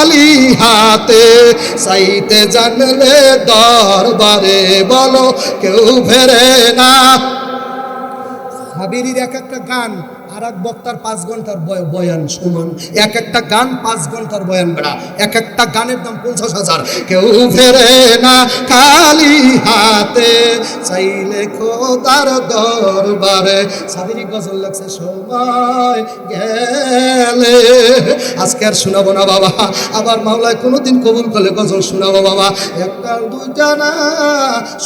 খালি হাতে, চাইতে জানলে দরবারে বলো কেউ ফেরে না। হাবিরির এক একটা গান আর এক বক্তার 5 ঘন্টার বয়ান সমান। এক একটা গান 5 ঘন্টার বয়ান বেড়া, এক একটা গানের দাম 50,000। কেউ ফেরে না খালি হাতে, চাইলে খোদার দরবারে। সাবিরি গজল লাগছে সময় গেলে। আজকে আর শোনাবো না বাবা, আবার মাওলায় কোনোদিন কবুল করলে গজল শোনাবো বাবা। একটা দুইটা না,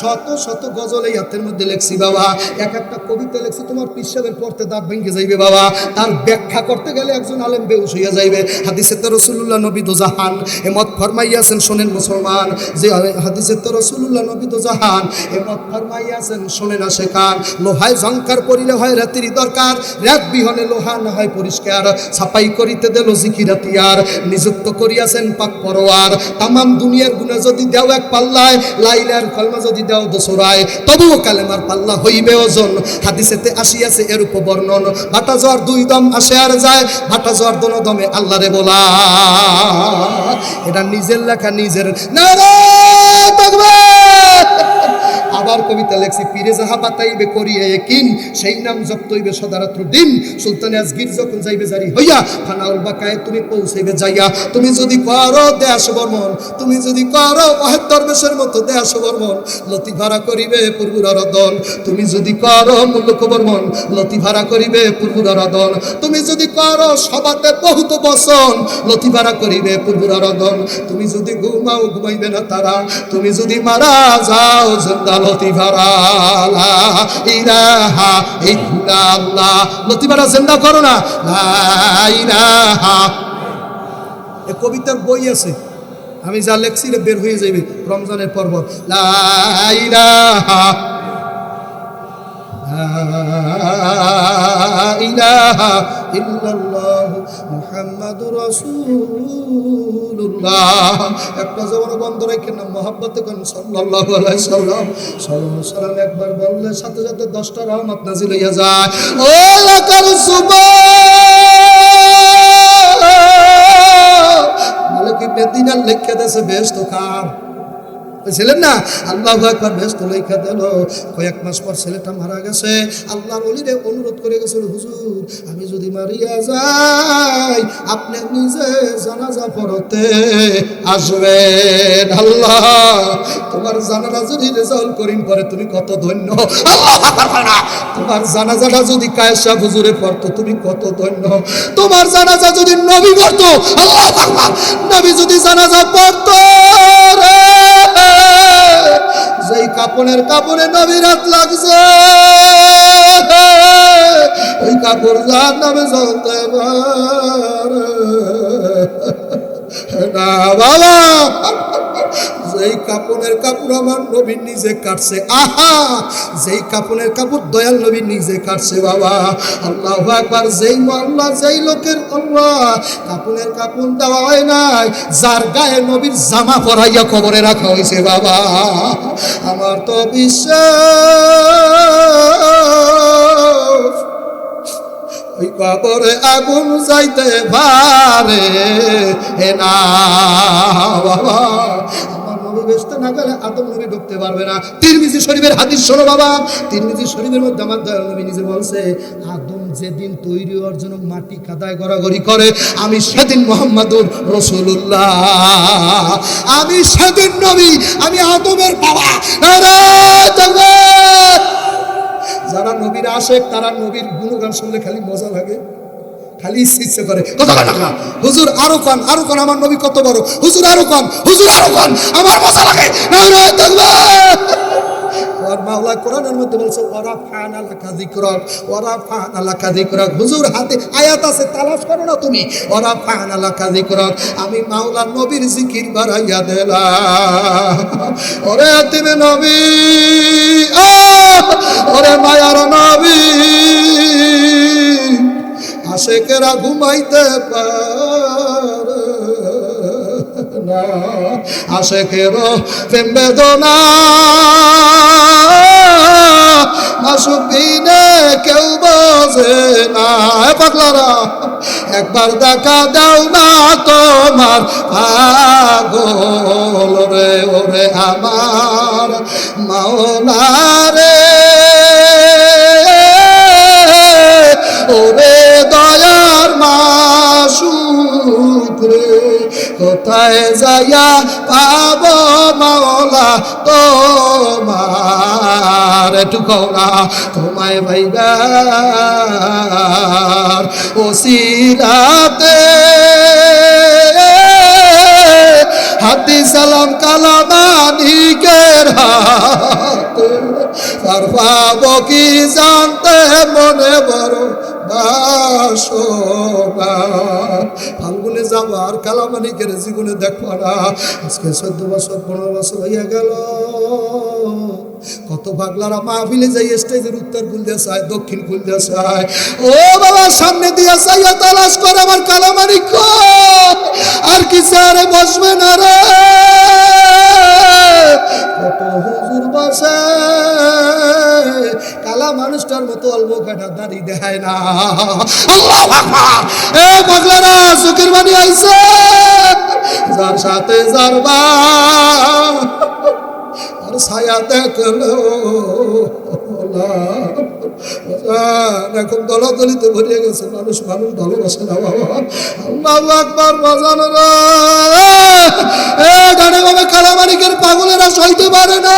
শত শত গজল এই হাতের মধ্যে লেখছি বাবা। এক একটা কবিতা লেখছি তোমার পিসাবের পড়তে দাঁত ভেঙে যাইবে বাবা। তার ব্যাখ্যা করতে গেলে একজন আলেম বেহুশ হইয়া যাইবে। হাদিসে তো রাসূলুল্লাহ নবী দোজাহান এমত ফরমাইয়াছেন, শোনেন মুসলমান, যে হাদিসে তো রাসূলুল্লাহ নবী দোজাহান এমত ফরমাইয়াছেন, শোনেন আশেকান। লোহায় ঝংকার পড়িলে হয় রাতের দরকার, রাত বিহনে লোহা না হয় পরিষ্কার। ছাপাই করিতে দিল জিকিরাতিয়ার, নিযুক্ত করিয়াছেন পাক পরোয়ার। তামাম দুনিয়ার গুনাহ যদি দেও এক পাল্লায়, লাইলার কলমা যদি দেও দোসরায়, তবুও কালেমার পাল্লা হইবে ওজন। হাদিসেতে আসিয়াছে এরূপ বর্ণন, ভাটা জোয়ার 2 দম আসে আর যায়, ভাটা জোয়ার দোনো দমে আল্লাহরে বলা। এটা নিজের লেখা, নিজের নারায়ে তাকবীর। আবার কবিতা লেখছি, পীরে যাহা বাতাইবে করিয়ে কিন, সেই নাম জপ্ত হইবে সদারাত্র দিন। সুলতানে আজগির যখন যাইবে জারি হইয়া, ফানাউল বাকায়ে তুমি পৌঁছাইবে যাইয়া। তুমি যদি করো দেশ বর্মন, তুমি যদি করো ওয়াহেদ দরবেশের মতো দেশ বর্মন, লতি ভাড়া করিবে পূর্বুরা রদন। তুমি যদি করো মুলুক বর্মন, লতি ভাড়া করিবে পূর্বুরা রদন। তুমি যদি করো সবাতে বহুত বসন, লতি ভাড়া করিবে পূর্বুরা রদন। তুমি যদি ঘুমাও ঘুমাইবে না তারা, তুমি যদি মারা যাও জিন্দা লতি ভাড়া। লা ইলাহা ইল্লাল্লাহ, লতি ভাড়া জিন্দা করো না, লা ইলাহা। এ কবিতার বই আছে, আমি যা লেখছি বের হয়ে যাবে রমজানের পর্ব। লা ইলাহা ইলাহা ইল্লাল্লাহু মুহাম্মাদুর রাসূলুল্লাহ। একটা জবান বন্ধ রেখে না, মহব্বতে কোন সাল্লাল্লাহু আলাইহি সাল্লাম। সাল্লাম একবার বললে সাথে সাথে 10টা রহমত নাজিল হইয়া যায়। ও লাকাল সুবহান, মালিক মদিনা লিখে দেছে বেহেশত কার ছিলেন না, আল্লাহু আকবার। বেহেশত লেখা দিল। কয়েক মাস পর ছেলেটা মারা গেছে। আল্লাহর ওলিরে অনুরোধ করে গেছিল, হুজুর আমি যদি মারিয়া যাই আপনি নিজে জানাজা পড়তে আসবেন। আল্লাহ তোমার জানাজা যদি রেজাউল করিম পড়ে তুমি কত ধন্য। আল্লাহু আকবার। তোমার জানাজাটা যদি কায়েশা হুজুরে পড়তো তুমি কত ধন্য। তোমার জানাজা যদি নবী পড়তো, আল্লাহু আকবার, নবী যদি জানাজা পড়তো, যেই কাপড়ের কাপড়ে নবীর হাত লাগছে, ওই কাপড় যার নামে জ্বলতে পারে না বাবা। যেই কাপড়ের কাপড় আমার নবী নিজে কাটছে, আহা, যেই কাপড়ের কাপড় দয়াল নবী নিজে কাটছে বাবা। আল্লাহু আকবার। যেই মোল্লা, যেই লোকের আল্লাহ কাপড়ের কাপড় দেওয়া হয় নাই, যার গায়ে নবীর জামা পরাইয়া কবরে রাখা হয়েছে বাবা। আমার তো বিশ্বাস ওই কবরে আগুন যাইতে পারে না বাবা। আমার নবী বেহেশতে না গেলে আদম নবী ঢুকতে পারবে না। তিরমিজি শরীফের হাদিস শোনো বাবা। তিরমিজি শরীফের মধ্যে আমার দয়াল নবী নিজে বলছে, আদম যেদিন তৈরি হওয়ার জন্য মাটি কাদায় গড়াগড়ি করে, আমি সেদিন মুহাম্মাদুর রাসূলুল্লাহ, আমি সেদিন নবী, আমি আদমের বাবা। নারায়ে তাকবীর। যারা নবীর আশেক তারা নবীর গুণগান শুনলে খালি মজা লাগে, খালি ইচ্ছে করে কত টাকা, হুজুর আরো কন, আরো কন, আমার নবী কত বড়, হুজুর আরো কন, হুজুর আরো কন, আমার মজা লাগে। নারায়ে তাকবীর। আর মাওলা কোরআনের মধ্যে বলছে, ওয়ারাফা'না লাকা যিকরাক, ওয়ারাফা'না লাকা যিকরাক। হুজুর হাতে আয়াত আছে, তালাশ করো না তুমি। ওয়ারাফা'না লাকা যিকরাক, আমি মাওলা নবীর জিকির বাড়াইয়া দিলাম। ওরে আতিমে নবী, ওরে মায়ার নবী, আশেকেরা ঘুমাইতে পারে না, আশেকেরও প্রেম বেদনা আশুক দিনে কেউ বোঝে না। পাগলারা একবার দেখা দাও না তোমার আমার মাওলা রে, ওরে দয়ার মাসুক রে, কোথায় যাইয়া পাব মাওলা তোমার, একটু কও না তোমায় ভাইবার ওসিলাতে হাতি সালাম কালামানিকের হাতে, আর পাবো কি জানতে মনে বড় বাসনা। ফাল্গুনে যাবো আর কালামানিকের জীবনে দেখবো না। আজকে 14 বছর 15 বছর হইয়া গেল। কত পাগলারা মাহফিলে যাই স্টেজের উত্তর খুলতে চায়, দক্ষিণ খুলতে চায়, ও বাবা সামনে দিয়ে চাইয়া তালাশ করে আমার কালামানিক আর কি স্যারে বসবে না রে। কত হুজুর বসে কালা মানুষটার মতো অল্প কাটা দাড়ি দেখায় না। আল্লাহু আকবার। এ পাগলারা চোখের পানি আইছে, যার সাথে যার বা আর ছায়া দেখলো এখন দলাদলিতে ভরিয়ে গেছে মানুষ, মানুষ ভালোবাসে না বাবা। আল্লাহু আকবার। বাজানো গানে বাবা কালামানিকের পাগলেরা সইতে পারে না।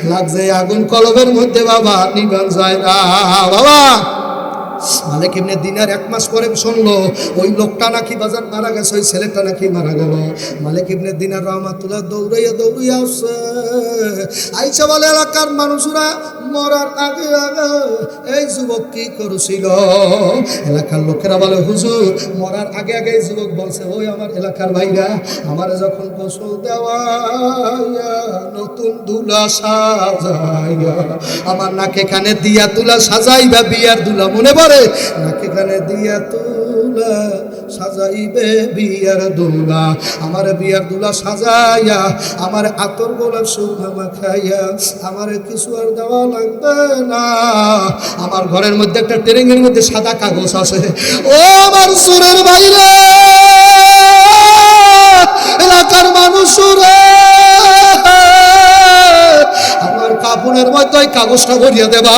লাগছে আগুন কলবের মধ্যে বাবা, নিবান যায় না বাবা। মালিক ইবনে দিনার 1 মাস পরে শুনলো ওই লোকটা নাকি বাজার মারা গেছে, ওই ছেলেটা নাকি মারা গেল। মালিক ইবনে দিনার রহমাতুল্লাহ দৌড়াইয়া আসছে, আইসা বলে এলাকার মানুষরা মরার আগে আগে এই যুবক কি করছিল। এলাকার লোকেরা বলে হুজুর মরার আগে আগে এই যুবক বলছে, ওই আমার এলাকার ভাইরা আমার যখন গোসল দেওয়া নতুন দুলা সাজাইয়া আমার নাকে কানে দিয়া তুলা সাজাইবা বিয়ার দুলা, মনে পড়ে নাকে কানে দিয়া তুলা সাজাইবে বিয়ার দুলা, আমার বিয়ার দুলা সাজাইয়া আমার আতর গোলাপ সুরমা মাখাইয়া আমার কিছু আর দেওয়া লাগবে না। আমার ঘরের মধ্যে একটা ট্রেনের মধ্যে সাদা কাগজ আছে, ও আমার সুরের বাইরে এলাকার মানুষরা আমার কাপড়ের মধ্যে ওই কাগজটা ভরিয়ে দেবা,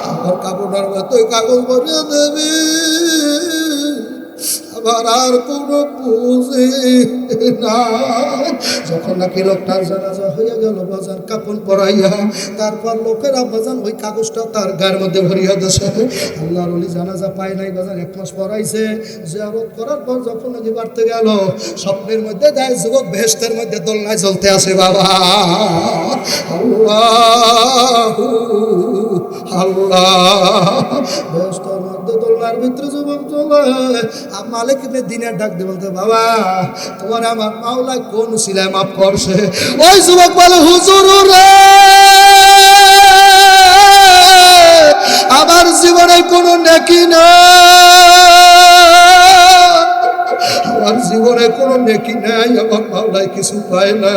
আমার কাপড়ের মধ্যে ওই কাগজ ভরিয়ে দেবে। আবার আর কোনো বুঝি না। যখন নাকি লোকটার জানাজা হয়ে গেল বাজার কাপড় পরাইয়া, তারপর লোকেরা বাজান ওই কাগজটা তার গায়ের মধ্যে ভরিয়া দিয়েছে। আল্লাহর ওলি জানাজা পায় নাই বাজার, 1 মাস পরাইছে। জিয়ারত করার পর যখন নাকি বাড়তে গেল স্বপ্নের মধ্যে দেয় যুবক বেহেশতের মধ্যে দোলনায় চলতে আসে বাবা। আল্লাহ আল্লাহ, বেহেশতের মধ্যে দোলনার ভিতরে যুবক চলে। মালিক ইবনে দিনার ডাক দিয়ে বলতে, বাবা তোমার আমার মাওলা কোন উসিলায় মাফ করছে? ওই যুবক বলে, হুজুর রে আমার জীবনে কোনো নেকি না, আমার জীবনে কোনো নেকি নাই, আমার মাওলায় কিছু পায় না।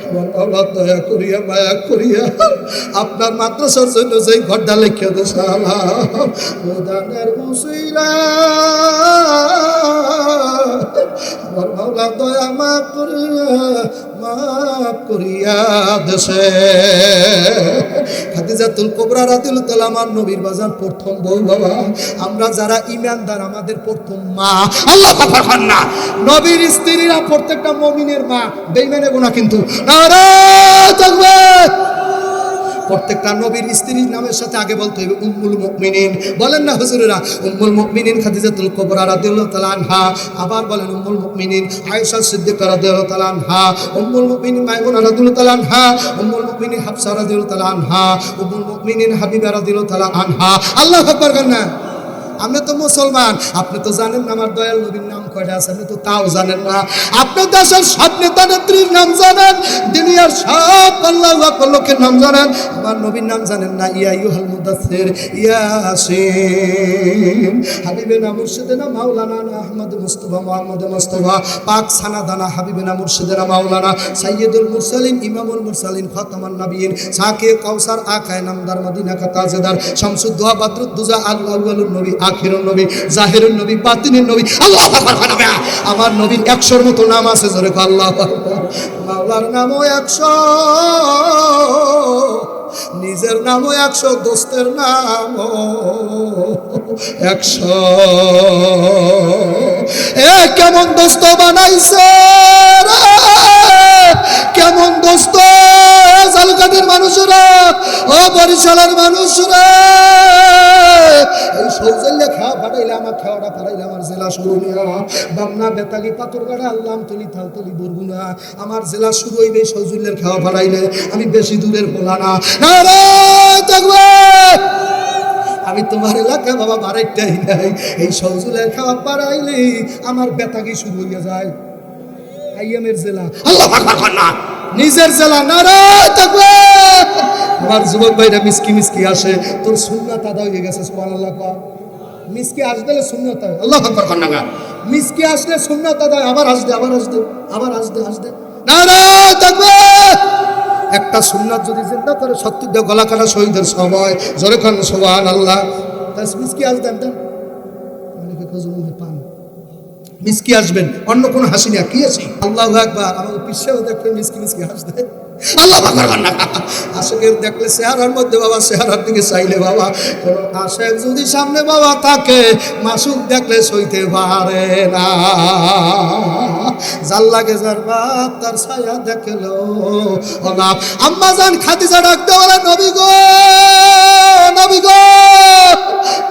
আমার মাওলা দয়া করিয়া মায়া করিয়া আপনার মাদ্রাসার জন্য যেই ঘরটা লিখে দিয়েছে দানের মুসিলা, আমার মাওলা দয়া মাফ করিয়া দেশে। খাদিজাতুল কুবরা রাদিয়াল্লাহু তাআলা আমার নবীর বাজার প্রথম বউ বাবা। আমরা যারা ঈমানদার আমাদের প্রথম মা, আল্লাহু আকবার না, নবীর স্ত্রীরা প্রত্যেকটা মুমিনের মা, বেঈমানের গুনাহ কিন্তু নারায়ে তাকবীর। প্রত্যেকটা নবীর স্ত্রীর নামের সাথে আগে বলতে হবে উম্মুল মুমিনিন, বলেন না হুজুরেরা? উম্মুল মুমিনিন খাদিজাতুল কুবরা রাদিয়াল্লাহু তাআলা আনহা, আবার বলেন উম্মুল মুমিনিন আয়েশা সিদ্দিকা রাদিয়াল্লাহু তাআলা আনহা, উম্মুল মুমিনিন মাইমুনা রাদিয়াল্লাহু তাআলা আনহা, উম্মুল মুমিনিন হাফসা রাদিয়াল্লাহু তাআলা আনহা, উম্মুল মুমিনিন হাবিবা রাদিয়াল্লাহু তাআলা আনহা। আল্লাহু আকবার করেন না? আপনি তো মুসলমান, আপনি তো জানেন না আমার দয়াল নবীর নাম কয়টা আছে, আপনি তো তাও জানেন না। আপনি দেশের সব নেতা নেত্রীর নাম জানেন, দুনিয়ার সব আল্লাহু আকবার লোকের নাম জানেন, আমার নবীর নাম জানেন না। ইয়া আইয়ুহাল মুদাসসির ইয়াসিন, হাবিবেনা মুর্শিদেনা মাওলানা আহমদ মুস্তাফা মুহাম্মদ মুস্তাফা পাক সানাদানা হাবিবেনা মুর্শিদেনা মাওলানা সাইয়্যিদুল মুরসালিন ইমামুল মুরসালিন খাতামান নবিয়্যিন সাকে কাউসার আকায়ে নামদার মদিনা কা তাজদার শামসুদ দুহা বদরুদ দুজা আল আউয়ালুন নবী আখিরুন নবী, জাহিরুন নবী, বাতিনুন নবী। আল্লাহু আকবার। আমার নবীর 100-র মতো নাম আছে, জোরে কও আল্লাহু আকবার। মাওলার নামও 100, নিজের নামও 100, দোস্তের নামও 100। এ কেমন দোস্ত বানাইছে রে, কেমন দোস্ত জালকাটির মানুষরা, ও বরিশালের মানুষরা। এই সৌজল্যে খাওয়া পাঠাইলে আমার খাওয়াটা পাঠাইলে আমার জেলা শুরু নিয়া বামনা বেতালি পাথরগাড়া আল্লাম তলি থালতলি বরগুনা আমার জেলা শুরু হইবে সৌজল্যের খাওয়া পাঠাইলে। আমি বেশি দূরের বলা না। আমি তোমার এলাকা বাবা বাড়াইটাই নাই, এই সৌজুলের খাওয়া পাড়াইলে আমার বেতাগি শুরু হইয়া যায়। আইয়ামের জেলা, আল্লাহু আকবার না, নিজের জেলা নারায় থাকবে। আমার যুবক ভাইরা মিসকি মিসকি আসে, তোর সুন্নাত আদায় হয়ে গেছে, সুবহানাল্লাহ। মিসকি আসলে সুন্নাত আদায়, আল্লাহু আকবার না, মিসকি আসলে সুন্নাত আদায়। আবার আসবে, আবার আসবে, আবার আসবে, আসবে, নারায় থাকবে। একটা সুন্নাত যদি জিন্দা করে 70টা গলা কাটা শহীদের সময়, জোরে খান সুবহানাল্লাহ। তাই মিসকি আসবেন, দেন অনেকে খোঁজে পান, মিসকি আসবেন, অন্য কোনো হাসি না। কি আছে আল্লাহু আকবার। আমাকে পিছেও দেখবেন মিসকি মিসকি হাসবে, আল্লাহু আকবার না। আশেকের দেখলে চেহারার মধ্যে বাবা, চেহারার দিকে চাইলে বাবা, কোন আশেক যদি সামনে বাবা থাকে, মাসুক দেখলে সইতে পারে না। জাল লাগে যার বাপ, তার ছায়া দেখলো অনাপ। আম্মা জান খাদিজা ডাকতে বলে, নবী গো, নবী গো,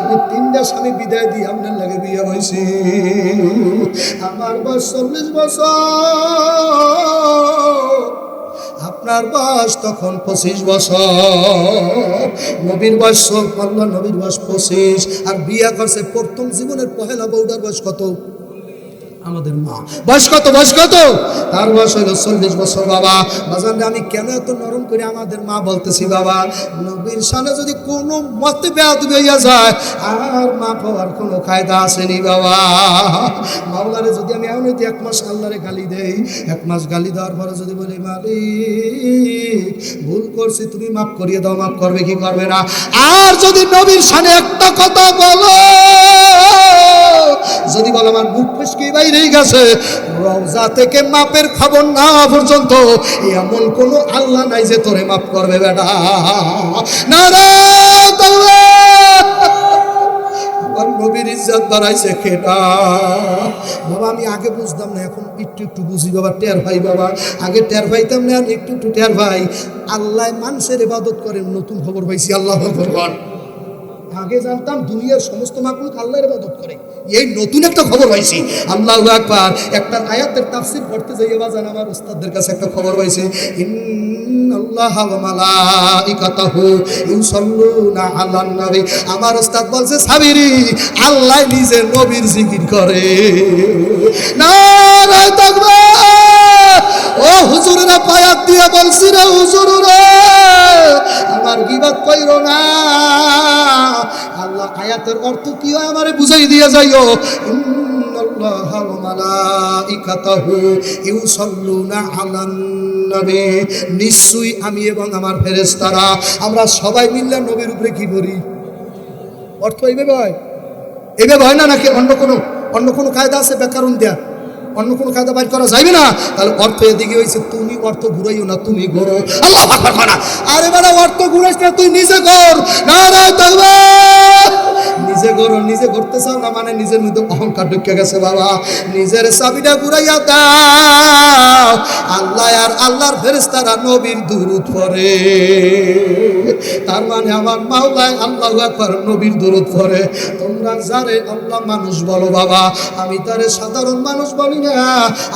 আমি 3টা স্বামী বিদায় দিয়ে আপনার লাগে বিয়ে হয়েছি। আমার বয়স 40 বছর, আপনার বয়স তখন 25 বছর। নবীর বয়স, আল্লাহ নবীর বয়স 25, আর বিয়ে করছে প্রথম জীবনের পহেলা বউটার বয়স কত? আমাদের মা বয়স কত? বয়স কত? তার বয়স হইল 40 বছর। বাবা বাজান, আমি কেন এত নরম করে আমাদের মা বলতেছি বাবা, নবীর সামনে যদি কোনো মতে বেয়াদবি হইয়া যায়, আর মা পাওয়ার কোনো কায়দা আসেনি বাবা। মাওলারে যদি আমি এমন 1 মাস আল্লাহরে গালি দেই, 1 মাস গালি দেওয়ার পরে যদি বলি, মালিক ভুল করছি, তুমি মাফ করিয়ে দাও, মাফ করবে কি করবে না? আর যদি নবীর সামনে একটা কথা বলো, যদি বলো আমার বুক ফসকে বাইরে গেছে, রওজা থেকে মাপের খবর না পর্যন্ত এমন কোন আল্লাহ নাই যে তোরে মাফ করবে বেটা। নারায়ে তাকবীর। আমার নবীর ইজ্জত বাড়াইছে কেডা বাবা? আমি আগে বুঝতাম না, এখন একটু একটু বুঝি বাবা, টের ভাই বাবা। আগে টের ভাইতাম না, একটু একটু টের ভাই। আল্লাহ মানুষের ইবাদত করেন, নতুন খবর পাইছি। আল্লাহু আকবার। আগে জানতাম দুনিয়ার সমস্ত মাখলুক আল্লাহর ইবাদত করে, এই নতুন একটা খবর পাইছি। আল্লাহু আকবার। একটা আয়াতের তাফসীর পড়তে যাইয়া বাজান আমার উস্তাদদের কাছে একটা খবর পাইছি, ইন্নাল্লাহা ওয়া মালাইকাতাহু ইউসাল্লুনা আলান নবী। আমার উস্তাদ বলছে, সাবিরি, আল্লাহ নিজে নবীর জিকির করে। নারায়ে তাকবীর। ও হুজুরেরা পায়াত দিয়ে বলছি রে, হুজুরেরা আমার গীবত কইরো না। আল্লাহ আয়াতের অর্থ কি হয় আমারে বুঝাই দিয়ে যাইও। ইন্নাল্লাহা ওয়া মালাইকাতাহু ইউসাল্লুনা আলান নবী। নিশ্চয়ই আমি এবং আমার ফেরেশতারা আমরা সবাই মিলে নবীর উপরে কি করি? অর্থ এইভাবে হয়, এইভাবে হয় না, নাকি অন্য কোনো কায়দা আছে ব্যাকরণ দেয়া? অন্য কোনো কায়দা বাইর করা যাবে না। তাহলে অর্থ এদিকে হয়েছে, তুমি অর্থ ঘুরাইও না, তুমি ঘোরো। আল্লাহু আকবার। আরে বাবা, অর্থ ঘুরাইস না, তুই নিজে ঘোর। নারায়ে তাকবীর। নিজে ঘোরো, নিজে ঘুরতে চাও না মানে নিজের মধ্যে অহংকার ঢুকে গেছে বাবা। নিজের চাবিটা ঘুরাইয়া দাও। আল্লাহ আর আল্লাহর ফেরেশতারা নবীর দুরূদ পড়ে, তার মানে আমার মাওলায় আল্লাহু আকবার নবীর দুরূদ পড়ে। তোমরা যারে আল্লাহ মানুষ বলো বাবা, আমি তারে সাধারণ মানুষ বলি না,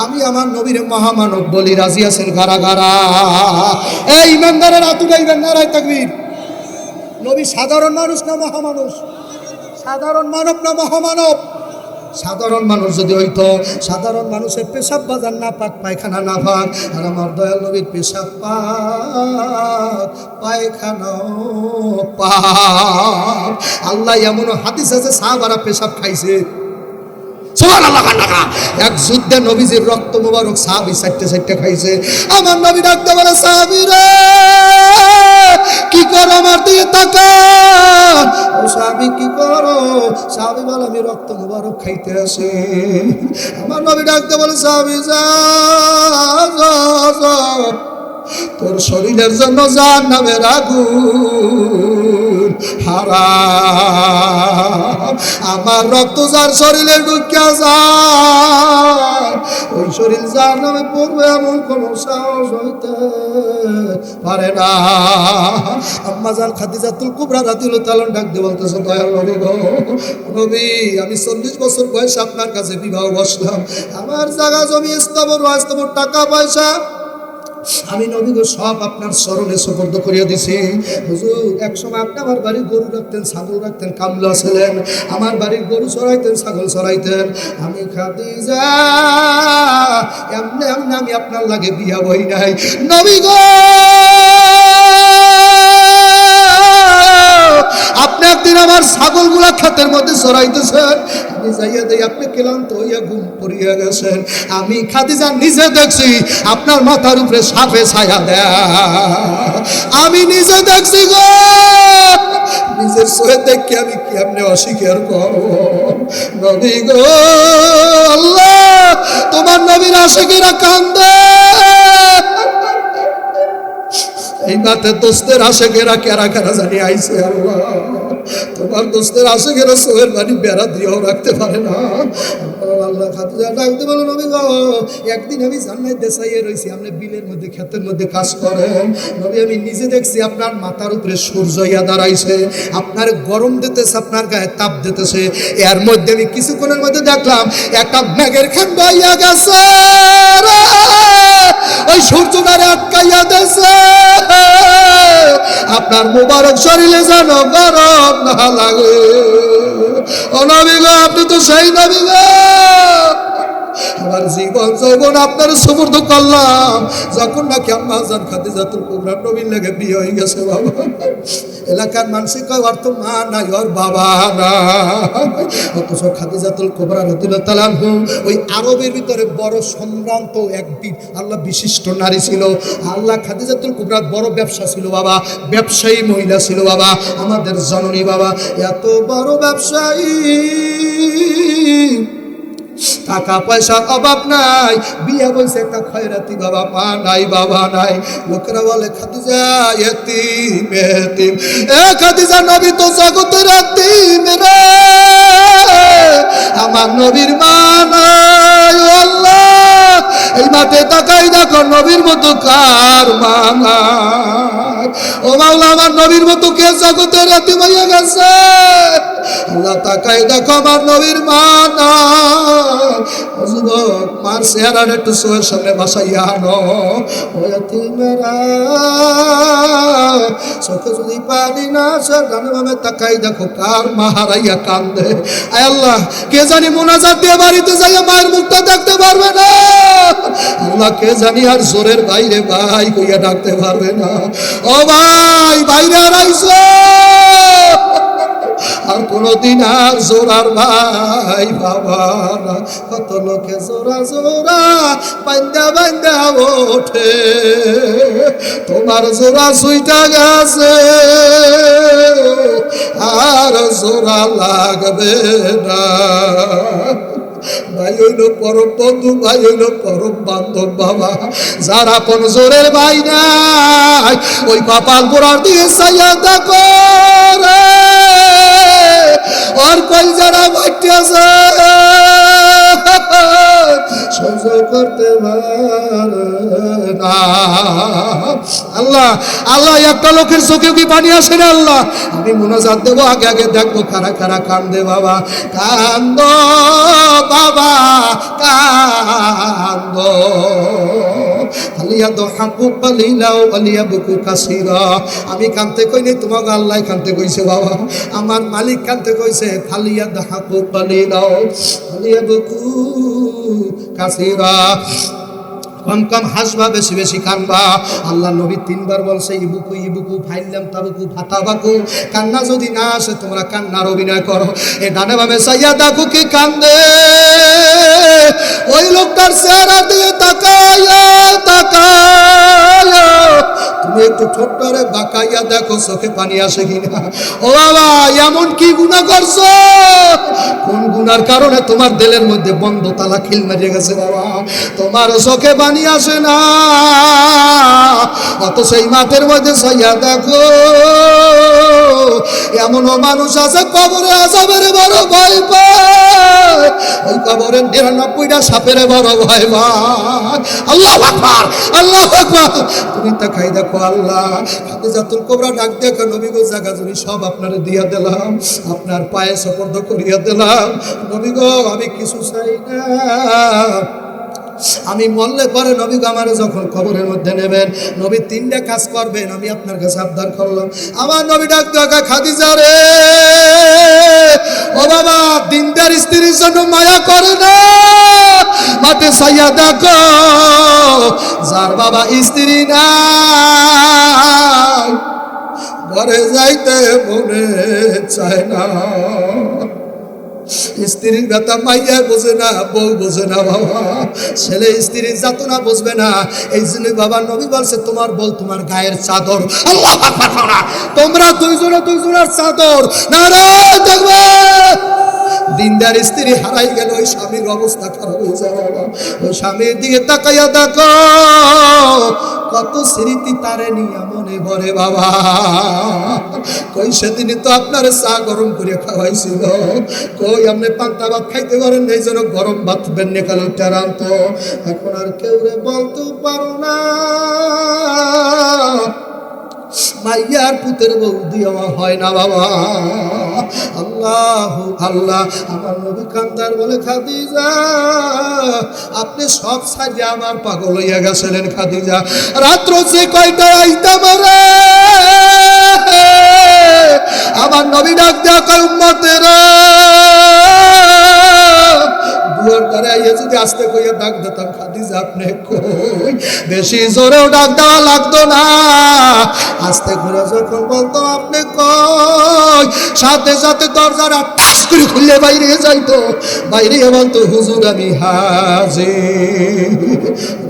আমি আমার নবীর মহামানব বলি। রাজি আছেন গারা গারা? এই ইমানদারের আতুগাইবেন, নারায়ে তাকবীর। নবী সাধারণ মানুষ না মহামানুষ? সাধারণ মানব না মহামানব? সাধারণ মানুষ যদি হইতো, সাধারণ মানুষের পেশাব বাজার না পাক, পায়খানা না পাক, আর আমার দয়াল নবীর পেশাব পাক, পায়খানা পাক। আল্লাহ এমন হাদিস আছে, সাহাবারা পেশাব খাইছে। সুবহানাল্লাহ। এক যুদ্ধে নবীজির রক্ত মোবারক সাহাবী চারটে চারটে খাইছে। আমার নবী ডাকতে বলে, সাহাবীরা কি করো, আমার দিকে তাকান। ও সাহাবী কি করো? সাহাবী বলে, আমি রক্ত মোবারক খাইতে আসি। আমার নবী ডাকতে বলে, সাহাবী যা তোর শরীরের জন্য জাহান্নামের আগুন হারাম। আমার রক্ত যার শরীরে ঢুকিয়া যায়, ওই শরীর জাহান্নামে পড়বে এমন কোন সাহস হইতে পারে না। আম্মা জান খাদিজাতুল কুবরা রাদিয়াল্লাহু তাআলা ডাক দিয়ে বলতেছে, দয়াল নবী গো, নবী আমি 40 বছর বয়সে আপনার কাছে বিবাহ বসলাম। আমার জায়গা জমি স্থাবর টাকা পয়সা আমি নবী গো সব আপনার চরণে সুপর্দ করিয়া দিছি। হুজুর এক সময় আপনি আমার বাড়ির গরু রাখতেন, ছাগল রাখতেন, কামলা ছিলেন, আমার বাড়ির গরু চড়াইতেন, ছাগল চড়াইতেন। আমি খাদিজা এমনি এমনি আমি আপনার লাগে বিয়া বই নাই। নবী গো আপনি একদিন আমার ছাগলগুলা ক্ষেতের মধ্যে চড়াইতেছেন, আমি যাইয়া দেই আপনি ক্লান্ত হইয়া ঘুম পড়িয়া গেছেন। আমি খাদিজা নিজে দেখছি আপনার মাথার উপরে সাপে ছায়া দেয়, আমি নিজে দেখছি গো, নিজের চোখে দেখে আমি কেমনে অস্বীকার করব। নবী গো আল্লাহ তোমার নবীর আশিকেরা কান্দে, এই মাঠে দোস্তের আশেকেরা কেরা কেরা জানি আইছে। আল্লাহ তোমার দোস্তের আশেকেরা সোহের বাড়ি বেড়া দিয়েও রাখতে পারে না। আল্লাহ খাদিজা ডাকতে বলো, নবী গো একদিন আমি জান্নাত দেশাইয়ে রইছি, আপনি বিলের মধ্যে ক্ষেতের মধ্যে কাজ করেন। নবী আমি নিজে দেখছি আপনার মাথার উপরে সূর্য ইয়া দাঁড়াইছে, আপনার গরম দিতেছে, আপনার গায়ে তাপ দিতেছে। এর মধ্যে আমি কিছুক্ষণের মধ্যে দেখলাম একটা মেঘের খণ্ড ইয়া গেছে, ওই সূর্যটারে আটকাইয়া দিয়েছে। আপনার মুবারক শরীরে যেন গরম না লাগে। ও নবী গো আপনি তো সেই নবী গো, আমার জীবন যৌবন আপনার সুপর্দ করলাম যখন নাকি আম্মা জান খাদিজাতুল কুবরা নবীর লাগে বিয়ে হয়ে গেছে। বাবা এলাকার মানুষই কয় ওর তো মা নাই, ওর বাবা নাই। অথচ খাদিজাতুল কুবরা রাদিয়াল্লাহু তাআলা ওই আরবের ভিতরে বড় সম্ভ্রান্ত এক আল্লাহ বিশিষ্ট নারী ছিল। আল্লাহ খাদিজাতুল কুবরার বড় ব্যবসা ছিল বাবা, ব্যবসায়ী মহিলা ছিল বাবা, আমাদের জননী বাবা এত বড় ব্যবসায়ী, টাকা পয়সার অভাব নাই, বিয়ে বলছে একটা খয়রাতি বাবা, মা নাই বাবা নাই। লোকেরা বলে খাদিজা এতিম এতিম। এ খাদিজা নবী তো জগতের এতিম রে, আমার নবীর মা নাই। আল্লাহ এই মাঠে তাকাই দেখো নবীর মতো কার মা নাই। ও মাওলা আমার নবীর মতো কে জগতের এতিম হয়ে গেছে। আল্লাহ তাকাই দেখো আমার নবীর মা নাই। যুবক মার চেহারাটা একটু চোখের সামনে বাসাইয়া আনো। ও এতিমেরা চোখে যদি পানি না আসে ডানে বামে তাকাই দেখো কার মা হারাইয়া কান্দে। আয় আল্লাহ কে জানি মোনাজাত দিয়ে বাড়িতে যাইয়া মায়ের মুখটা দেখতে পারবে না। আল্লাহ কে জানি আর জোরের বাইরে ভাই কইয়া ডাকতে পারবে না। ও ভাই বাইরে হারাইছো, আর কোনদিন আর জোরার ভাই বাবা না। কত লোকে জোরা জোরা বান্দা বান্দা ওঠে, তোমার জোরা সুইটা গেছে আর জোরা লাগবে না। ভাই হইল পরম বন্ধু, ভাই হইল পরম বান্ধব বাবা। যারা কোন জোরের ভাই নাই ওই কপাল পোড়ার দিয়ে চাইয়া দেখো রে, আর কই যারা বাড়তে আছে সহ্য করতে পারে না। আল্লাহ আল্লাহ একটা লোকের চোখে কি পানি আসে না? আল্লাহ আমি মোনাজাত দেবো, আগে আগে দেখবো কারা কারা কান্দে বাবা। কান্দ বাবা কান্দ, আমি কানতে কইনি, তোমাকে আল্লাহ কানতে কইছে বাবা, আমার মালিক কানতে কইছে। ফালিয়া দাহাকু পালিলাও ফালিয়া বুকু কাসিরা। কম কম হাসবা, বেশি বেশি কানবা। আল্লাহ নবী 3 বার বলছে ইবুকু ইবুকু ফাইলাম তাবুকু ফাতাবাকু, কান্না যদি না আসে তোমরা কান্নার অভিনয় করো। এ ডানে বামে চাইয়া দেখো কি কান্দে, ওই লোকটার চেহারা দিয়ে তাকায়া তাকায়া তুমি একটু ছোট্টরে বাঁকাইয়া দেখো চোখে পানি আসে কিনা। ও বাবা, এমন কি গুনাহ করছো, কোন গুনার কারণে তোমার দিলের মধ্যে বন্ধ তালা খিল মেরে গেছে বাবা, তোমার চোখে পানি আসে না। অত সেই মাঠের মধ্যে চাইয়া দেখো, এমনও মানুষ আছে কবরে আযাবের বড় ভয় পায়, ওই কবরের 99টা সাপের বড় ভয় পায়। আল্লাহু আকবার, আল্লাহু আকবার। তুমি তাকাই দেখো, আল্লাহ খাদিজাতুল কুবরা ডাক দেখো, নবী গো জায়গা জমি সব আপনারে দিয়া দিলাম, আপনার পায়ে সুপর্দ করিয়া দিলাম। নবী গো আমি কিছু চাই না, আমি মরলে পরে নবী গো আমারে যখন কবরের মধ্যে নেবেন, নবী 3টা কাজ করবেন, আমি আপনার কাছে আবদার করলাম। আমার নবী ডাক দেখা, খাদিজা রে, ও বাবা, দিনদার স্ত্রীর জন্য মায়া করে না, মাঠে চাইয়া দেখো যার বাবা স্ত্রী নাই, ঘরে যাইতে মনে চায় না। স্ত্রীর ব্যথা মাইয়া বোঝে না, বউ বোঝে না বাবা, ছেলে স্ত্রীর যাতনা বুঝবে না। এই জন্য বাবা নবী বলছে তোমার বউ তোমার গায়ের চাদর। আল্লাহু আকবার। তোমরা দুইজনের চাদর না রে দেখবে। দিনদার স্ত্রী হারাই গেল, ওই স্বামীর অবস্থা খারাপ হয়ে যায় বাবা। ওই স্বামীর দিকে তাকাইয়া দেখো, কত স্মৃতি তারে নিয়ে মনে ভরে বাবা। কই সেদিনই তো আপনার চা গরম করে খাওয়াইছিল, কই আপনি পান্তা ভাত খাইতে পারেন এই জন্য গরম ভাত বেন্নে কালো টারান্ত, এখন আর কেউ রে বলতে পারো না। মাইয়ার পুতের বউ দেওয়া হয় না বাবা। আল্লাহ আল্লাহ। আমার নবী কান্দার বলে, খাদিজা আপনি সব সাজে আমার পাগল হইয়া গেছিলেন খাদিজা, রাত্র যে কয়টা আইতাম রে। আমার নবী ডাক দেয়া কয় উম্মতেরা, দুয়ার দ্বারে আইয়া যদি আস্তে কইয়া ডাক দিতাম খাদিজা আপনি কই, বেশি জোরেও ডাক দেওয়া লাগতো না, আস্তে করে যখন বলতো আপনি কই, সাথে সাথে দরজাটা টাস করে খুলে বাইরে যাইতো, বাইরে বলতো হুজুর আমি হাজির।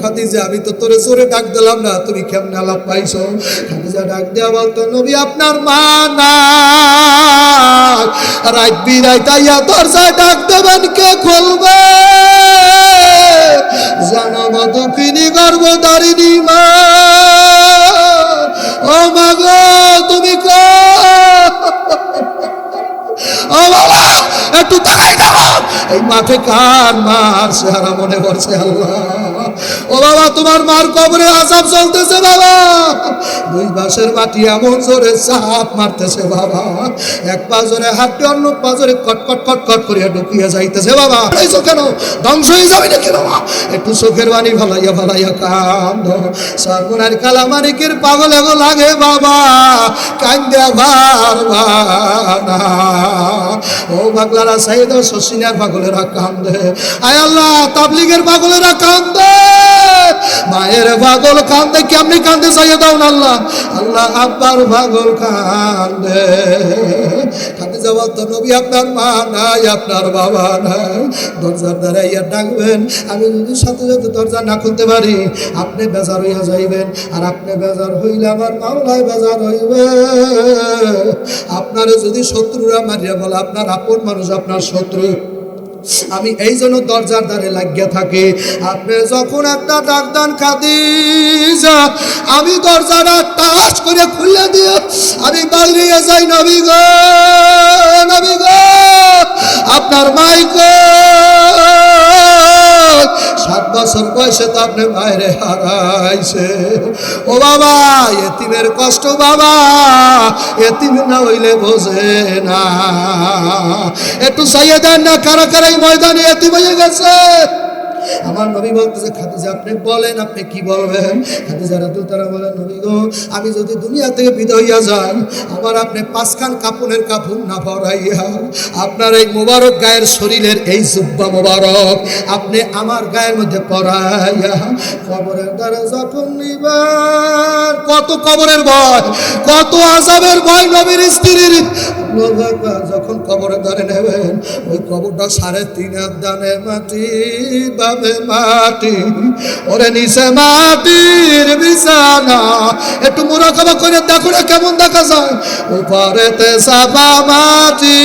খাদিজা আমি তো তোরে জোরে ডাক দিলাম না, তুমি কেমন আলাপ পাইছো? খাদিজা ডাক দেওয়া বলতো নবী আপনার মা নাই, রাত বিরাইতাইয়া দরজায় ডাক দেবেন, কে খুলবে? জনম দুঃখিনী গর্ভধারিণী মা, ও মা গো তুমি ও বাবা একটু তাকাই দেখো, এই মাঠে কার মার চেহারা মনে পড়ছে আল্লাহ। ও বাবা তোমার মার কবরে আযাব চলতেছে বাবা, 2 বাঁশের মাটি এমন জোরে চাপ মারতেছে বাবা, এক পা জোরে হাঁটতে অন্য পা জোরে কটকট কটকট করিয়া ঢুকিয়া যাইতেছে বাবা। এইসো কেন, ধ্বংস হয়ে যাবে নাকি বাবা? একটু চোখের বাণী ভালাইয়া ভালাইয়া কান্দ, সর্বনার কালামানিকের পাগল এগো লাগে বাবা, কান্দা বারবানা। ও পাগলারা সাইদ শশিনার পাগলেরা কান্দে, আয় আল্লাহ তাবলিগের পাগলেরা কান্দে, মায়ের পাগল কান্দে, কেমনি কান্দে চাইয়ে দাও না আল্লাহ। আল্লাহ আব্বার পাগল কান্দে, কান্দে যাওয়া তো নবী আপনার মা নাই, আপনার বাবা নাই, দরজার দ্বারা ইয়া ডাকবেন, আমি যদি সাথে সাথে দরজা না খুলতে পারি আপনি বেজার হইয়া যাইবেন, আর আপনি বেজার হইলে আমার মাওলায় বেজার হইবে। আপনারে যদি শত্রুরা মারিয়া বলে আপনার আপন মানুষ আপনার শত্রু, আমি এই জন্য দরজার দ্বারে লাগিয়া থাকি। আপনি যখন একটা ডাক দেন খাদিজা, আমি দরজাটা টাচ করে খুলে দিয়ে আমি বাইরে যাই, নবী গো নবী গো আপনার মাই গো, 7 বছর বয়সে তো আপনি বাইরে হারাইছে। ও বাবা এতিমের কষ্ট বাবা, এতিম না হইলে বোঝে না। একটু চাইয়ে দেন না কারা কারা এই ময়দানে এতিম হয়ে গেছে, আমার নবী বলতেছে খাদিজা আপনি বলেন আপনি কি বলবেন? খাদিজা রাদিয়াল্লাহু তাআলা বলেন নবী গো আমি যদি দুনিয়া থেকে বিদায় হইয়া যান আমার আপনি পাঁচখান কাপড়ের কাপড় না পরাইয়া আপনার এই মোবারক গায়ের শরীরের এই জুব্বা মোবারক আপনি আমার গায়ের মধ্যে পরাইয়া কবরের দ্বারা যখন নিবার, কত কবরের ভয়, কত আযাবের ভয় নবীর স্ত্রীর। যখন কবরে ধরে নেবেন ওই কবরটা 3.5 হাত দানে মাটি বাবে মাটি, ওরে নিচে মাটির বিছানা, একটু মুরাকাবা করে দেখো না কেমন দেখা যায়, উপরেতে সাফা মাটি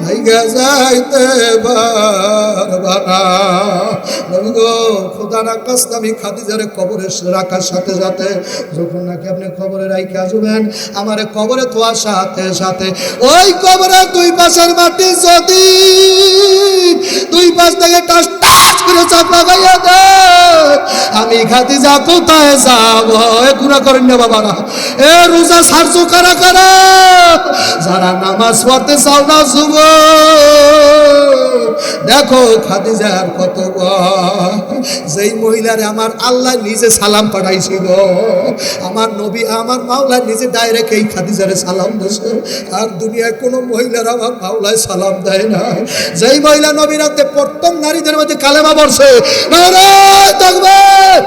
ভাইগা যাইতে পারবানা। নবী গো খোদা না কষ্ট আমি খাদিজারে কবরে রাখার সাথে সাথে যখন নাকি আপনি কবরে রাইখে আসবেন আমারে কবরে তোয়ার সাথে সাথে ওই কবরের দুই পাশের মাটি যদি দুই পাশ থেকে টাস টাস করে চাপ লাগাইয়া দেয় আমি খাদিজা কোথায় যাব? এ গুনাহ করেন না বাবারা, এ রোজা ছাড়ছো কারা কারা, যারা নামাজ পড়তে চাও না যুব দেখো খাদিজার কত যেই মহিলারে আমার আল্লাহ নিজে সালাম পাঠাইছিল, আমার নবী আমার মাওলা নিজে ডাইরেক্ট এই খাদিজারে সালাম দিয়েছে। আর দুনিয়ায় কোনো মহিলার আমার মাওলায় সালাম দেয় না। যেই মহিলা নবীরাতে প্রথম নারীদের মধ্যে কালেমা পড়ছে নারায়ে তাকবীর,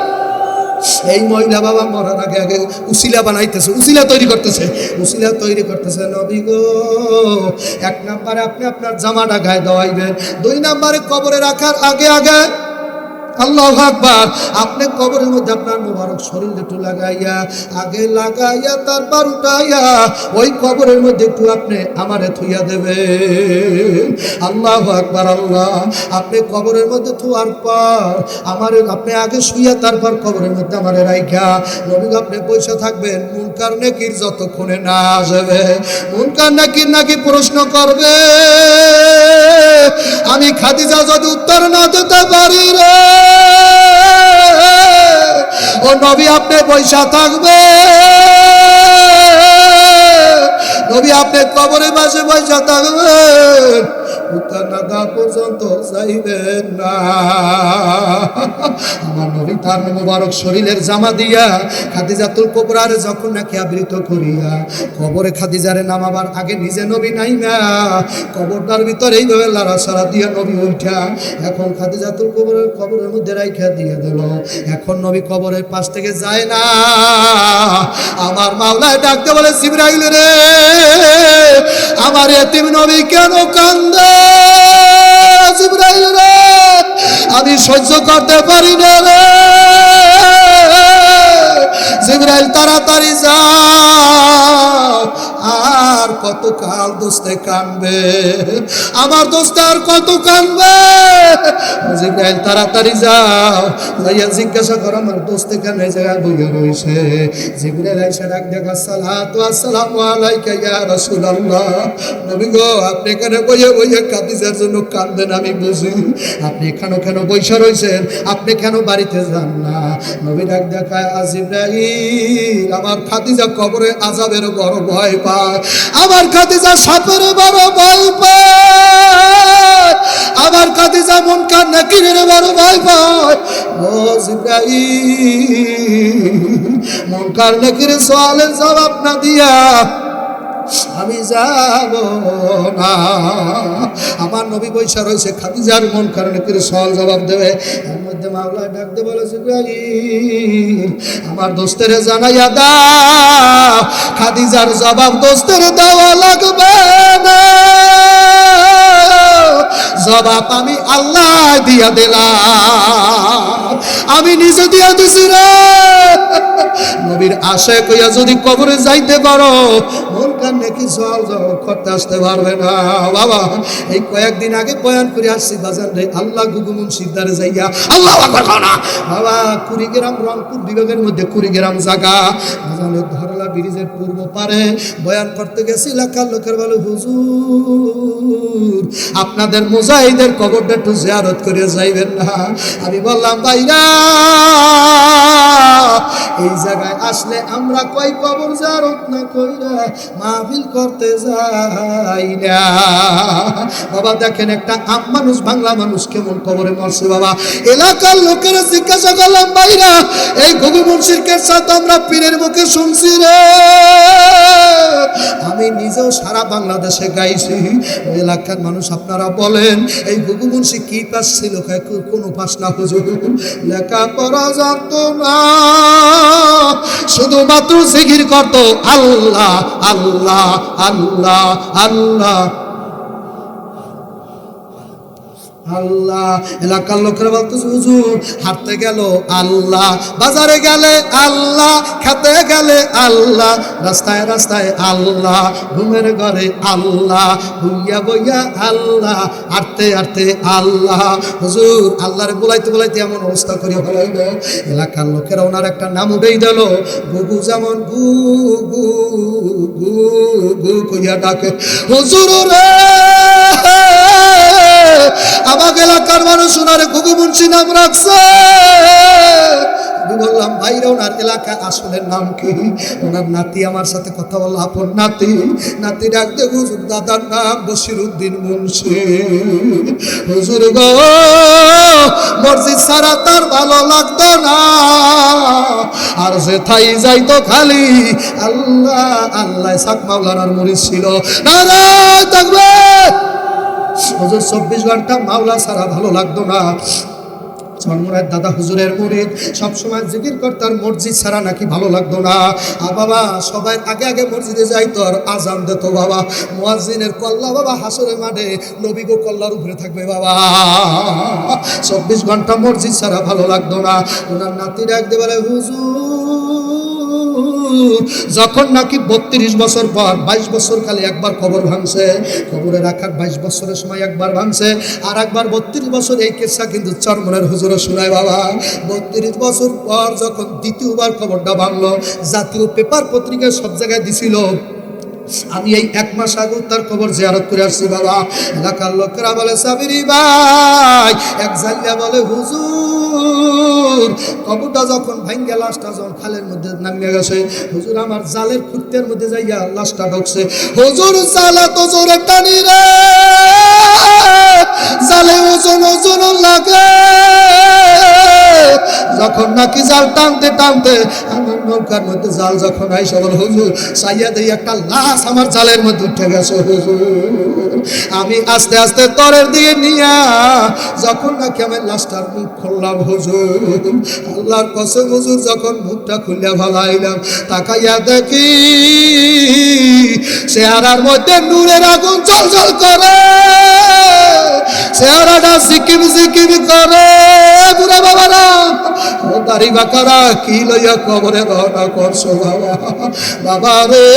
এই মহিলা বাবা মরার আগে আগে উসিলা বানাইতেছে, উসিলা তৈরি করতেছে, উসিলা তৈরি করতেছে। নবী গো 1 নম্বরে আপনি আপনার জামাটা গায়ে দেওয়াইবেন, 2 নম্বরে কবরে রাখার আগে আগে আল্লাহু আকবার আপনি কবরের মধ্যে আপনার মোবারক শরীর একটু লাগাইয়া আগে লাগাইয়া তারপর উঠাইয়া ওই কবরের মধ্যে একটু আপনি আমারে থুইয়া দেবেন। আল্লাহু আকবার। আল্লাহ আপনি কবরের মধ্যে থুয়ার পর আমারে আপনি আগে শুইয়া তারপর কবরের মধ্যে আমারে রাইখা নবী আপনি পয়সা থাকবেন মুনকার নেকির যতক্ষণে না আসবে, মুনকার নেকির নাকি প্রশ্ন করবে, আমি খাদিজা যদি উত্তর না দিতে পারি রে ও নবী আপনি পয়সা থাকবে, নবী আপনি কবরে পাশে পয়সা থাকবেন, উত্তর না দেওয়া পর্যন্ত যাইবেন না। আমার নবী তার মোবারক শরীরের জামা দিয়া খাদিজাতুল কুবরারে যখন নাকি আবৃত করিয়া কবরে খাদিজারে নামাবার আগে নিজে নবী নাই না কবরটার ভিতরে এইভাবে লাড়াছাড়া দিয়া নবী উঠা এখন খাদিজাতুল কুবরার কবরের মধ্যে রাইখা দিয়ে দিল। এখন নবী কবরের পাশ থেকে যায় না, আমার মাওলায় ডাকতে বলে জিবরাইল রে আমার এতিম নবী কেন কান্দে? জিবরাইল রে আমি সহ্য করতে পারি না রে। জিবরাইল তাড়াতাড়ি যাও, আর কত কাল দোস্তে কানবে, আমার দোস্ত আর কত কানবে? জিবরাইল তাড়াতাড়ি যাও, যাইয়া জিজ্ঞাসা করো আমার দোস্তে কেন এই জায়গায় বইয়া রয়েছে। জিবরাইল আইসা ডাক দেখ আসসালাতু আসসালামু আলাইকা ইয়া রাসূলুল্লাহ। নবী গো আপনি এখানে বইয়া বইয়া খাদিজার জন্য কান্দেন আমি বুঝি, আপনি এখানে কেন বইসা রয়েছেন, আপনি কেন বাড়িতে যান না? নবী ডাক দেখায় জিবরাইল আমার খাদিজা কবরে আযাবের বড় ভয় পায়, আমার খাদিজা সাপের বড় ভয় পায়, আমার খাদিজা মুনকার নাকিরের বড় ভয় পায়। ও জিবরাইল মুনকার নাকিরের সওয়ালের জবাব না দিয়া আমি যাব না। আমার নবী বৈশা রয়েছে খাদিজার মন কারণে করে সওয়াল জবাব দেবে। এর মধ্যে মাওলা ডাক দিয়ে বলে জিবরাইল আমার দোস্তেরে জানাইয়া দাও খাদিজার জবাব দোস্তেরে দেওয়া লাগবে না, জবাব আমি আল্লাহ দিয়া দিলাম, আমি নিজে দিয়া দিছি রে। নবীর আশা কইয়া যদি কবরে যাইতে পারো মন কান নাকি জল জল করতে আসতে পারবে না। বাবা এই কয়েকদিন আগে বয়ান করে আসছি বাজার রে আল্লাহ গুগুমুন সিদ্ধারে যাইয়া আল্লাহ আকবার না বাবা কুড়িগ্রাম রংপুর বিভাগের মধ্যে কুড়িগ্রাম জায়গা বাজানের ধরলা ব্রিজের পূর্ব পারে বয়ান করতে গেছি। এলাকার লোকের বলে হুজুর আপনাদের মুজাহিদের কবরটা একটু জিয়ারত করে যাইবেন না। আমি বললাম ভাইরা এই জায়গায় আসলে আমরা কয় কবর জিয়ারত না কইরা মাহফিল করতে যাই যায় না। বাবা দেখেন একটা আম মানুষ, বাংলা মানুষ কেমন কবরে মরছে বাবা। এলাকার লোকেরা জিজ্ঞাসা করলাম, ভাইরা এই ঘুঘু মুন্সির কেসা তো আমরা পীরের মুখে শুনছি রে। আমি নিজেও সারা বাংলাদেশে গাইছি। ওই এলাকার মানুষ আপনারা বলেন এই ঘুঘু মুন্সি কি পাস ছিল? কোনো পাস না হুজুর, লেখাপড়া জানতো না, শুধুমাত্র জিকির করতো আল্লাহ আল্লাহ আল্লাহ আল্লাহ আল্লাহ। এলাকার লোকেরা বলতেছে হুজুর হাঁটতে গেল আল্লাহ, বাজারে গেলে আল্লাহ, খেতে গেলে আল্লাহ, রাস্তায় রাস্তায় আল্লাহ, ঘুমের ঘরে আল্লাহ, বইয়া বইয়া আল্লাহ, হাঁটতে হাঁটতে আল্লাহ। হুজুর আল্লাহরে বলাইতে বলাইতে এমন অবস্থা করে হলাইল, এলাকার লোকেরা ওনার একটা নাম উঠেই দিল, গুগু, যেমন গু গু গু গু কইয়া ডাকে। হুজুর রে আমাকে এলাকার মানুষ ওনারে ঘুঘু মুন্সি নাম রাখছে। আমি বললাম ভাইরা ওনার এলাকা আসলে নাম কি? ওনার নাতি আমার সাথে কথা বলল, আপন নাতি। নাতি ডাকতে হুজুর দাদার নাম বশিরউদ্দিন মুন্সি। হুজুর গো মসজিদ ছাড়া তার ভালো লাগতো না, আর যে থাই যাইতো খালি আল্লাহ আল্লাহ। সাক মাওলানার মুরিদ ছিল, নারায়ে তাকবীর। হুজুর 24 ঘন্টা মাওলা ছাড়া ভালো লাগতো না। চরমরার দাদা হুজুরের মুরিদ, সবসময় জিকির করতার, মসজিদ ছাড়া নাকি ভালো লাগতো না। বাবা সবাই আগে আগে মসজিদে যাইতো আর আজান দিত বাবা। মুয়াজ্জিনের কল্লা বাবা হাসরের মাঠে নবী গো কল্লার উপরে থাকবে বাবা। 24 ঘন্টা মসজিদ ছাড়া ভালো লাগতো না। ওনার নাতি ডাকতে বলে হুজুর যখন নাকি 32 বছর পর 22 বছর কালে একবার কবর ভাঙছে, কবরে রাখার 22 বছরের সময় একবার ভাঙছে, আর একবার 32 বছর। এই কেসা কিন্তু চরমনের হুজুরও শোনায় বাবা। 32 বছর পর যখন দ্বিতীয়বার কবরটা ভাঙলো, জাতীয় পেপার পত্রিকায় সব জায়গায় দিছিল। আমি এই 1 মাস আগে তার কবর জিয়ারত করে আসছি বাবা। এলাকার লোকেরা বলে সাবিরি ভাই, এক জায়গা বলে হুজুর কবরটা যখন ভাঙ্গে লাশটা যখন খালের মধ্যে নামিয়ে গেছে, হুজুর আমার জালের খুঁটের মধ্যে যাইয়া লাশটা ঢুকছে। হুজুর জালে তো জোরে টানি রে, জালে ওজন ওজন লাগে। যখন নাকি জাল টানতে টানতে আমার নৌকার মধ্যে জাল যখন আইসা বল হুজুর সাইয়া দেই একটা লাশ আমার জালের মধ্যে উঠে গেছে হুজুর। আমি আস্তে আস্তে তরের দিকে নিয়া যখন নাকি আমি লাশটার মুখ খুললাম হুজুর, আল্লাহর কসম হুজুর যখন মুখটা খুলে ভালাইলাম, তাকাইয়া দেখি চেহারার মধ্যে নূরের আগুন জ্বলজ্বল করে, চেহারাটা সিকিম সিকিম করে। বুড়া বাবারা দাড়ি বাঁকারা কি লইয়া কবরে রওনা করছো বাবা? বাবা রে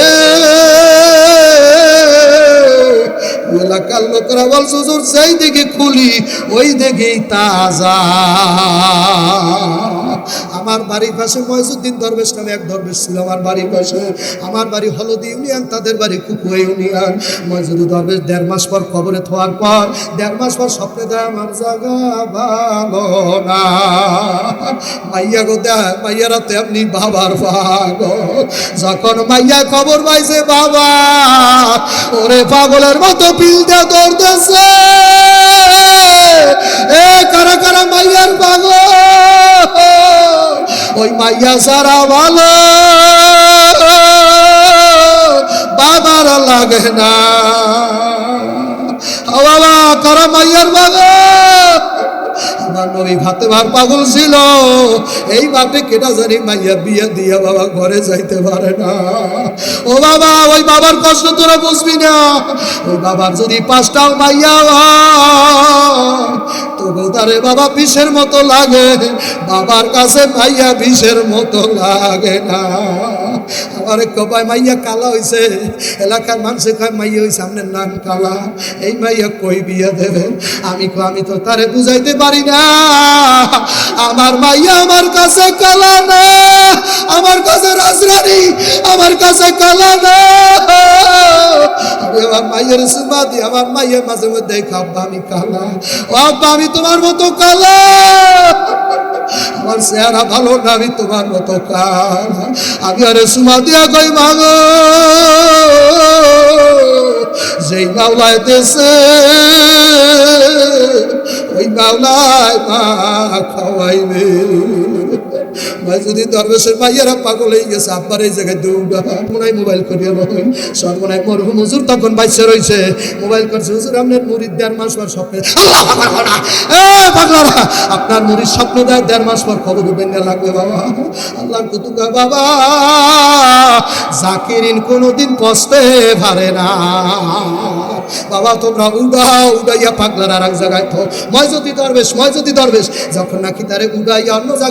এলাকার লোকেরা বলছে হুজুর সেই দিকে খুলি ওই দিকেই তাজা। আমার বাড়ির পাশে ময়জুদ্দিন দরবেশ নামে এক দরবেশ ছিল আমার বাড়ির পাশে। আমার বাড়ি হলদি ইউনিয়ন, তাদের বাড়ি কুকুয়া ইউনিয়ন। ময়জুদ্দিন দরবেশ 1.5 মাস পর কবরে থোয়ার পর 1.5 মাস পর স্বপ্নে দেয় আমার জায়গা ভালো না। মাইয়া গো দেয়, মাইয়ারা তেমনি বাবার পাগল। যখন মাইয়া খবর পাইছে বাবা ওরে পাগলের মতো পিল দিয়ে দৌড়তেছে। এ কারা কারা মাইয়ার পাগল? ওই মাইয়া সারা ভালো বাবার লাগে না। বাবা কারা মাইয়ার পাগল? আমার নবী ভাতে ভার পাগল ছিল। এই বাপে কেটা জানি মাইয়া বিয়ে দিয়া বাবা ঘরে যাইতে পারে না। ও বাবা ওই বাবার কষ্ট তোরা বুঝবি না। ওই বাবার যদি 5টাও মাইয়া তবু তারে বাবা বিষের মতো লাগে, বাবার কাছে মাইয়া বিষের মতো লাগে না। আমার কবাই মাইয়া কালা হইছে, এলাকার মানুষে কয় মাইয়া হইছে আপনার নাম কালা, এই মাইয়া কই বিয়ে দেবে? আমি তো তারে বুঝাইতে পারি না। আমার মাইয়া আমার কাছে কালা না, আমার কাছে রাজরানী, আমার কাছে কালা না। আমি আমার মাইয়ের সুমা দিই, আমার মাইয়ের মাঝে মধ্যে খাব্বা আমি কালা, ও আব্বা আমি তোমার মতো কালা, আমার চেহারা ভালো না, আমি তোমার মতো কালা। আমি আরে সুমা দিয়া কই মাগো মাওলায় দেশে ওই মাওলায় মা খাওয়াইবে। ভাই যদি দরবেশের ভাইয়েরা পাগল হয়ে গেছে, আব্বার এই জায়গায় দৌড়া মনে হয় মোবাইল করিয়া বলেন সর্বনায় মরহুম হুজুর তখন বাইসে রয়েছে, মোবাইল করছে, হুজুর আপনার মুরিদ 1.5 মাস পর স্বপ্নে, আল্লাহ পাগলারা আপনার মুরিদ স্বপ্ন দেয় 1.5 মাস পর খবর বেঙ্গা লাগবে বাবা। আল্লাহ কুতুকা বাবা জাকিরিন কোনোদিন কষ্টে পারে না বাবা, তোমরা উড়াইয়া পাগলার আর এক জায়গায় তো ময়জতি দরবেশ যখন নাকি তারে উড়াইয়া অন্য জায়গায়